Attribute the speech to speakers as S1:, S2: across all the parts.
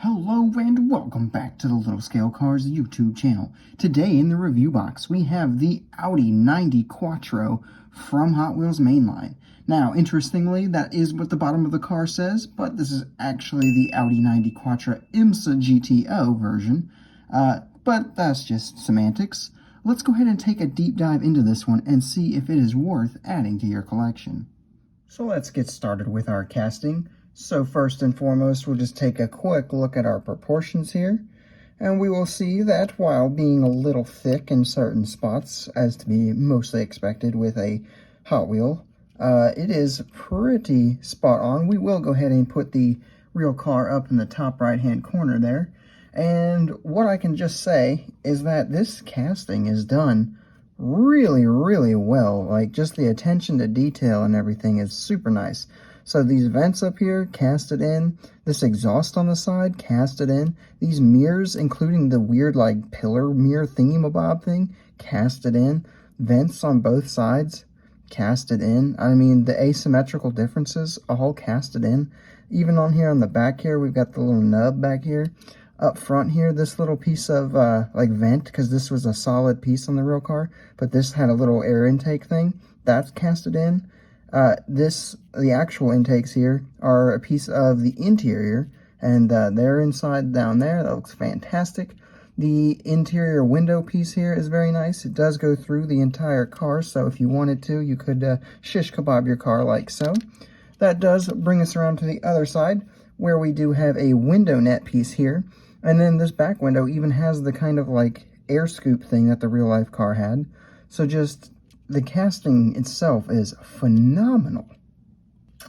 S1: Hello and welcome back to the Little Scale Cars YouTube channel. Today in the review box we have the Audi 90 Quattro from Hot Wheels Mainline. Now interestingly, that is what the bottom of the car says, but this is actually the Audi 90 Quattro IMSA GTO version. But that's just semantics. Let's go ahead and take a deep dive into this one and see if it is worth adding to your collection. So let's get started with our casting. So first and foremost, we'll just take a quick look at our proportions here, and we will see that while being a little thick in certain spots, as to be mostly expected with a Hot Wheel, it is pretty spot on. We will go ahead and put the real car up in the top right hand corner there, and what I can just say is that this casting is done really well. Like, just the attention to detail and everything is super nice. So these vents up here, casted in. This exhaust on the side, casted in. These mirrors, including the weird, like, pillar mirror thingy-mabob thing, casted in. Vents on both sides, casted in. I mean, the asymmetrical differences, all casted in. Even on here on the back here, we've got the little nub back here. Up front here, this little piece of, like, vent, because this was a solid piece on the real car, but this had a little air intake thing. That's casted in. The actual intakes here are a piece of the interior, and they're inside down there. That looks fantastic. The interior window piece here is very nice. It does go through the entire car, so if you wanted to, you could shish kebab your car like so. That does bring us around to the other side, where we do have a window net piece here, and then this back window even has the kind of like air scoop thing that the real life car had. So just the casting itself is phenomenal.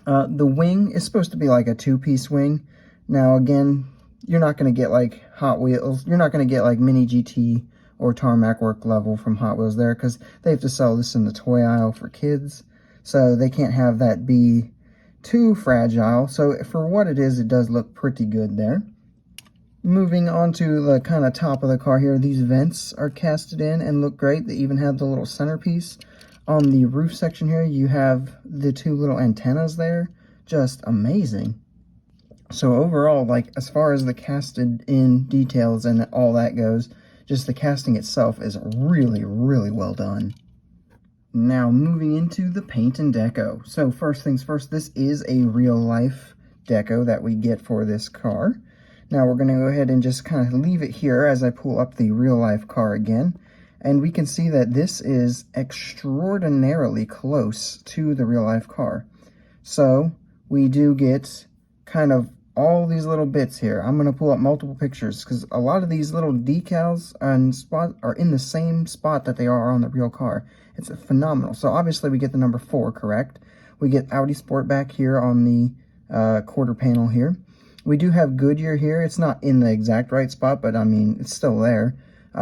S1: The wing is supposed to be like a two-piece wing. Now again, you're not going to get like Hot Wheels, you're not going to get like mini GT or tarmac work level from Hot Wheels there, because they have to sell this in the toy aisle for kids, so they can't have that be too fragile. So for what it is, it does look pretty good there. Moving on to the kind of top of the car here, these vents are casted in and look great. They even have the little centerpiece. On the roof section here, you have the two little antennas there. Just amazing. So overall, like, as far as the casted in details and all that goes, just the casting itself is really well done. Now moving into the paint and deco. So first things first, this is a real life deco that we get for this car. Now we're going to go ahead and just kind of leave it here as I pull up the real life car again. And we can see that this is extraordinarily close to the real life car. So we do get kind of all these little bits here. I'm going to pull up multiple pictures because a lot of these little decals and spots are in the same spot that they are on the real car. It's phenomenal. So obviously we get the number 4 correct. We get Audi Sport back here on the quarter panel here. We do have Goodyear here. It's not in the exact right spot, but I mean, it's still there.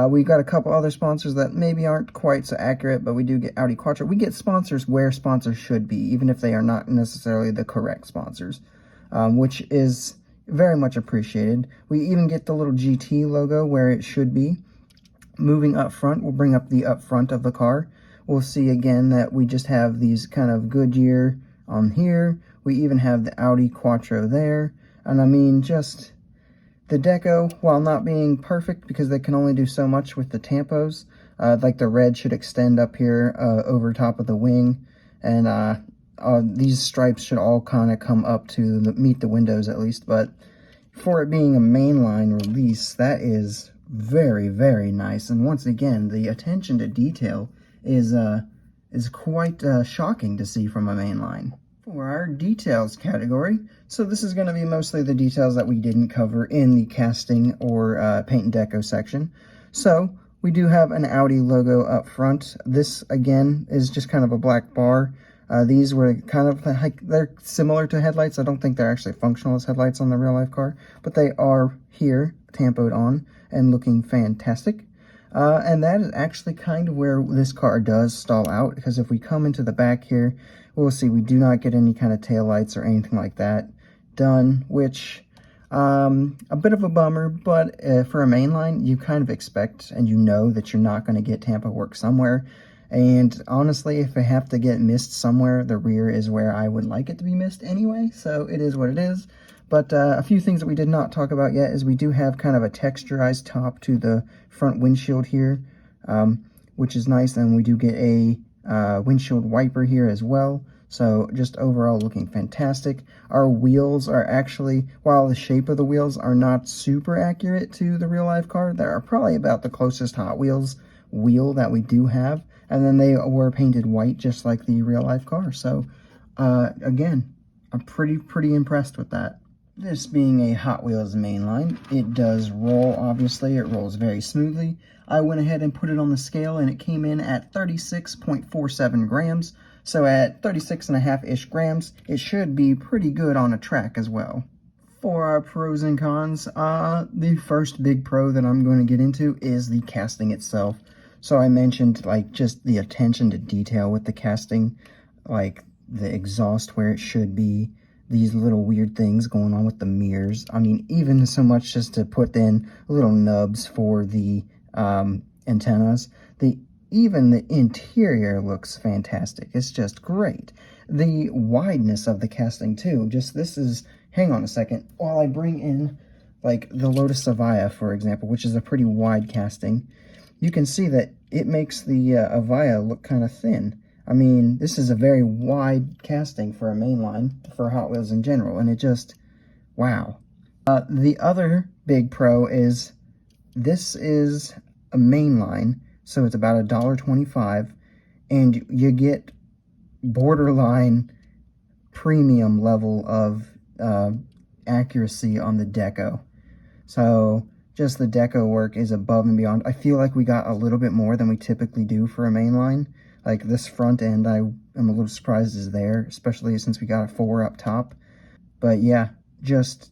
S1: We've got a couple other sponsors that maybe aren't quite so accurate, but we do get Audi Quattro. We get sponsors where sponsors should be, even if they are not necessarily the correct sponsors, which is very much appreciated. We even get the little GT logo where it should be. Moving up front, we'll bring up the up front of the car. We'll see again that we just have these kind of Goodyear on here. We even have the Audi Quattro there. And I mean, just the deco, while not being perfect because they can only do so much with the tampos, like the red should extend up here over top of the wing, and these stripes should all kind of come up to meet the windows at least. But for it being a mainline release, that is very nice. And once again, the attention to detail is quite shocking to see from a mainline. For our details category, so this is going to be mostly the details that we didn't cover in the casting or paint and deco section. So we do have an Audi logo up front. This again is just kind of a black bar. These were kind of like, they're similar to headlights. I don't think they're actually functional as headlights on the real life car, but they are here tampoed on and looking fantastic. And that is actually kind of where this car does stall out, because if we come into the back here, we'll see we do not get any kind of taillights or anything like that done, which a bit of a bummer, but for a mainline, you kind of expect and you know that you're not going to get tampo work somewhere. And honestly, if I have to get missed somewhere, the rear is where I would like it to be missed anyway, so it is what it is. But a few things that we did not talk about yet is we do have kind of a texturized top to the front windshield here, which is nice. And we do get a windshield wiper here as well. So just overall looking fantastic. Our wheels are actually, while the shape of the wheels are not super accurate to the real life car, they are probably about the closest Hot Wheels wheel that we do have. And then they were painted white just like the real life car. So again, I'm pretty impressed with that. This being a Hot Wheels mainline, it does roll, obviously. It rolls very smoothly. I went ahead and put it on the scale, and it came in at 36.47 grams. So at 36.5-ish grams, it should be pretty good on a track as well. For our pros and cons, the first big pro that I'm going to get into is the casting itself. So I mentioned, like, just the attention to detail with the casting, like the exhaust where it should be, these little weird things going on with the mirrors. I mean, even so much just to put in little nubs for the antennas. Even the interior looks fantastic. It's just great. The wideness of the casting too. Just this is, hang on a second, while I bring in like the Lotus Avaya, for example, which is a pretty wide casting, you can see that it makes the Avaya look kind of thin. I mean, this is a very wide casting for a mainline, for Hot Wheels in general, and it just, wow. The other big pro is this is a mainline, so it's about $1.25, and you get borderline premium level of accuracy on the deco. So just the deco work is above and beyond. I feel like we got a little bit more than we typically do for a mainline. Like this front end, I am a little surprised is there, especially since we got a 4 up top. But yeah, just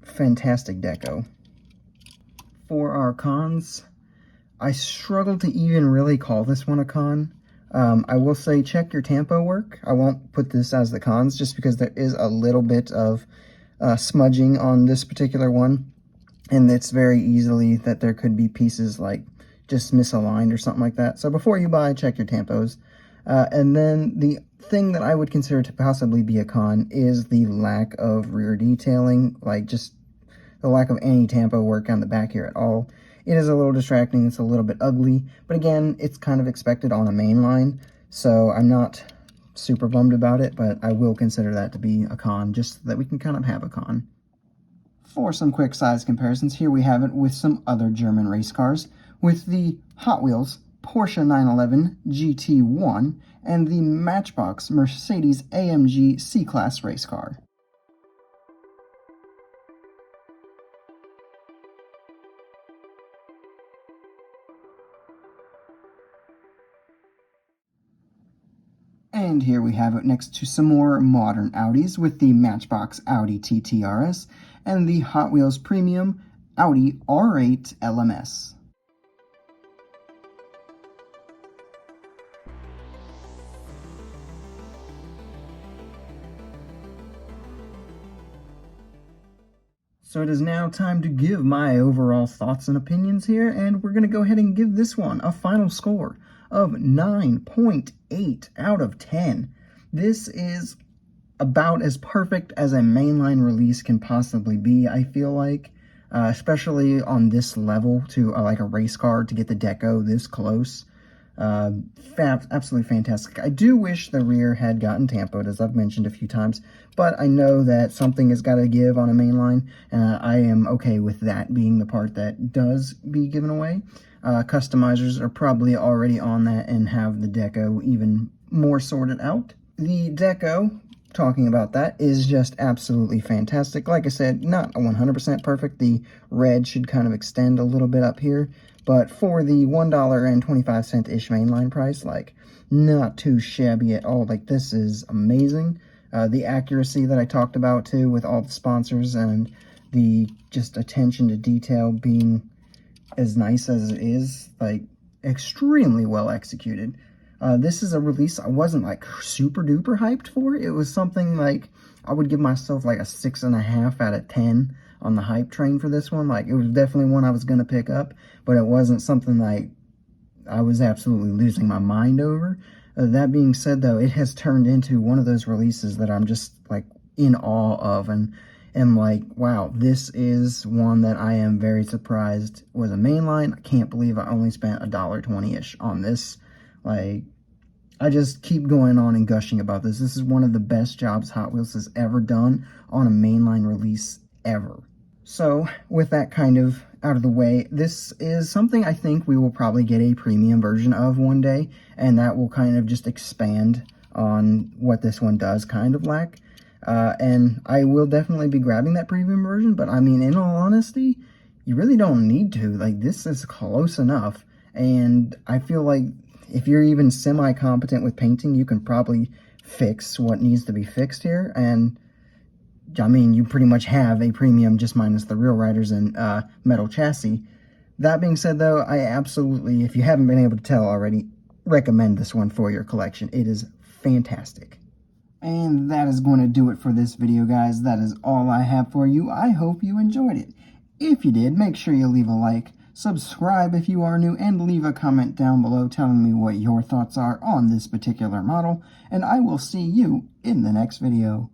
S1: fantastic deco. For our cons, I struggle to even really call this one a con. I will say check your tampo work. I won't put this as the cons just because there is a little bit of smudging on this particular one. And it's very easily that there could be pieces like just misaligned or something like that. So before you buy, check your tampos. And then the thing that I would consider to possibly be a con is the lack of rear detailing, like just the lack of any tampo work on the back here at all. It is a little distracting, it's a little bit ugly, but again, it's kind of expected on a mainline, so I'm not super bummed about it, but I will consider that to be a con, just so that we can kind of have a con. For some quick size comparisons, here we have it with some other German race cars, with the Hot Wheels Porsche 911 GT1 and the Matchbox Mercedes AMG C-Class race car. And here we have it next to some more modern Audis with the Matchbox Audi TT RS and the Hot Wheels Premium Audi R8 LMS. So it is now time to give my overall thoughts and opinions here, and we're going to go ahead and give this one a final score of 9.8 out of 10. This is about as perfect as a mainline release can possibly be, I feel like, especially on this level to like a race car to get the deco this close. Absolutely fantastic. I do wish the rear had gotten tampoed, as I've mentioned a few times, but I know that something has got to give on a mainline, and I am okay with that being the part that does be given away. Customizers are probably already on that and have the deco even more sorted out. The deco, talking about that, is just absolutely fantastic. Like I said, not 100% perfect. The red should kind of extend a little bit up here, but for the $1.25-ish mainline price, like, not too shabby at all. Like, this is amazing. The accuracy that I talked about, too, with all the sponsors and the just attention to detail being as nice as it is, like, extremely well executed. This is a release I wasn't, like, super duper hyped for. It was something, like, I would give myself, like, a 6.5 out of 10 on the hype train for this one. Like, it was definitely one I was going to pick up, but it wasn't something like I was absolutely losing my mind over. That being said, though, it has turned into one of those releases that I'm just, like, in awe of, and am like, wow, this is one that I am very surprised was a mainline. I can't believe I only spent $1.20-ish on this. Like, I just keep going on and gushing about this. This is one of the best jobs Hot Wheels has ever done on a mainline release ever. So, with that kind of out of the way, this is something I think we will probably get a premium version of one day, and that will kind of just expand on what this one does kind of lack. And I will definitely be grabbing that premium version, but I mean, in all honesty, you really don't need to. Like, this is close enough, and I feel like if you're even semi-competent with painting, you can probably fix what needs to be fixed here, and I mean, you pretty much have a premium just minus the real riders and metal chassis. That being said, though, I absolutely, if you haven't been able to tell already, recommend this one for your collection. It is fantastic. And that is going to do it for this video, guys. That is all I have for you. I hope you enjoyed it. If you did, make sure you leave a like, subscribe if you are new, and leave a comment down below telling me what your thoughts are on this particular model, and I will see you in the next video.